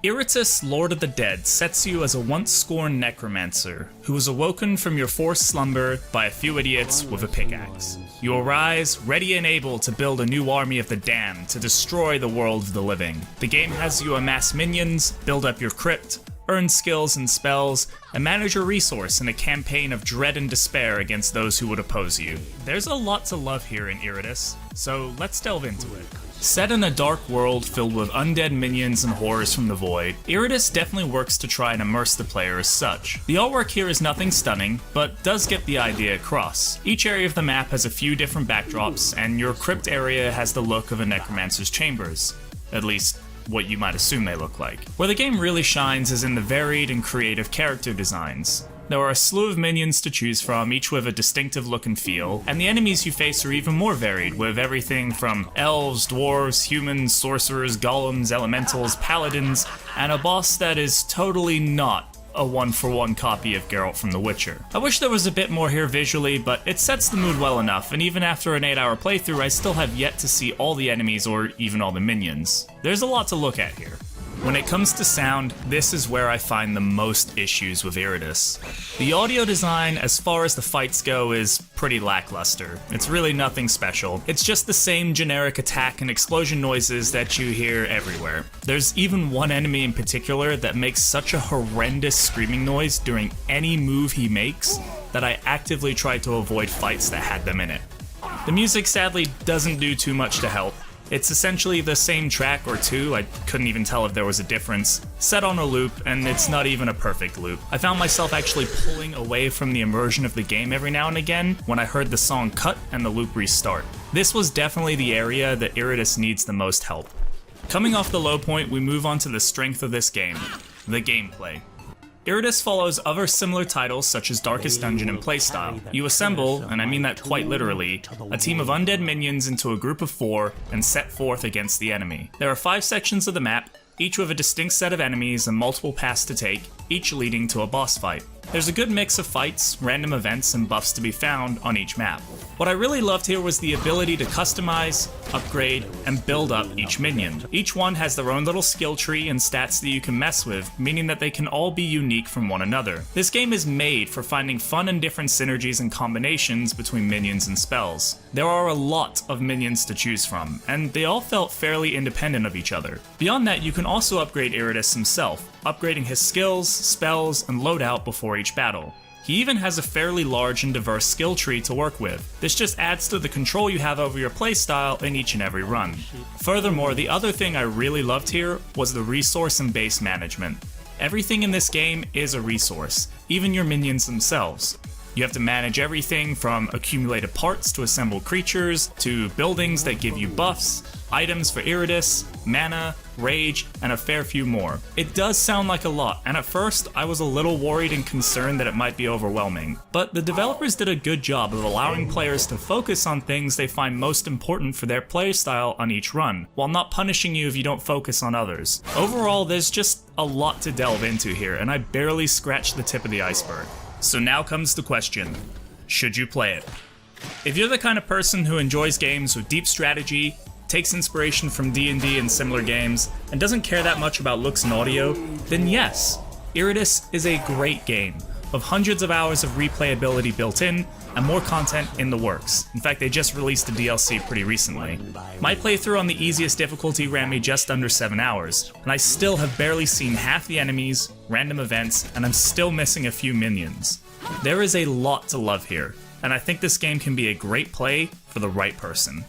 Iratus, Lord of the Dead, sets you as a once-scorned necromancer who was awoken from your forced slumber by a few idiots with a pickaxe. You arise, ready and able to build a new army of the damned to destroy the world of the living. The game has you amass minions, build up your crypt, earn skills and spells, and manage your resource in a campaign of dread and despair against those who would oppose you. There's a lot to love here in Iratus, so let's delve into it. Set in a dark world filled with undead minions and horrors from the void, Iratus definitely works to try and immerse the player as such. The artwork here is nothing stunning, but does get the idea across. Each area of the map has a few different backdrops, and your crypt area has the look of a necromancer's chambers. At least, what you might assume they look like. Where the game really shines is in the varied and creative character designs. There are a slew of minions to choose from, each with a distinctive look and feel, and the enemies you face are even more varied, with everything from elves, dwarves, humans, sorcerers, golems, elementals, paladins, and a boss that is totally not a one-for-one copy of Geralt from The Witcher. I wish there was a bit more here visually, but it sets the mood well enough, and even after an 8-hour playthrough, I still have yet to see all the enemies or even all the minions. There's a lot to look at here. When it comes to sound, this is where I find the most issues with Iratus. The audio design, as far as the fights go, is pretty lackluster. It's really nothing special. It's just the same generic attack and explosion noises that you hear everywhere. There's even one enemy in particular that makes such a horrendous screaming noise during any move he makes that I actively tried to avoid fights that had them in it. The music sadly doesn't do too much to help. It's essentially the same track or two, I couldn't even tell if there was a difference, set on a loop, and it's not even a perfect loop. I found myself actually pulling away from the immersion of the game every now and again when I heard the song cut and the loop restart. This was definitely the area that Iratus needs the most help. Coming off the low point, we move on to the strength of this game, the gameplay. Iratus follows other similar titles such as Darkest Dungeon and playstyle. You assemble, and I mean that quite literally, a team of undead minions into a group of 4 and set forth against the enemy. There are 5 sections of the map, each with a distinct set of enemies and multiple paths to take, each leading to a boss fight. There's a good mix of fights, random events, and buffs to be found on each map. What I really loved here was the ability to customize, upgrade, and build up each minion. Each one has their own little skill tree and stats that you can mess with, meaning that they can all be unique from one another. This game is made for finding fun and different synergies and combinations between minions and spells. There are a lot of minions to choose from, and they all felt fairly independent of each other. Beyond that, you can also upgrade Iratus himself, upgrading his skills, spells, and loadout before each battle. He even has a fairly large and diverse skill tree to work with. This just adds to the control you have over your playstyle in each and every run. Furthermore, the other thing I really loved here was the resource and base management. Everything in this game is a resource, even your minions themselves. You have to manage everything from accumulated parts to assemble creatures, to buildings that give you buffs, items for Iratus, mana, rage, and a fair few more. It does sound like a lot, and at first I was a little worried and concerned that it might be overwhelming. But the developers did a good job of allowing players to focus on things they find most important for their playstyle on each run, while not punishing you if you don't focus on others. Overall, there's just a lot to delve into here, and I barely scratched the tip of the iceberg. So now comes the question, should you play it? If you're the kind of person who enjoys games with deep strategy, takes inspiration from D&D and similar games, and doesn't care that much about looks and audio, then yes, Iratus is a great game, with hundreds of hours of replayability built in, and more content in the works. In fact, they just released the DLC pretty recently. My playthrough on the easiest difficulty ran me just under 7 hours, and I still have barely seen half the enemies, random events, and I'm still missing a few minions. There is a lot to love here, and I think this game can be a great play for the right person.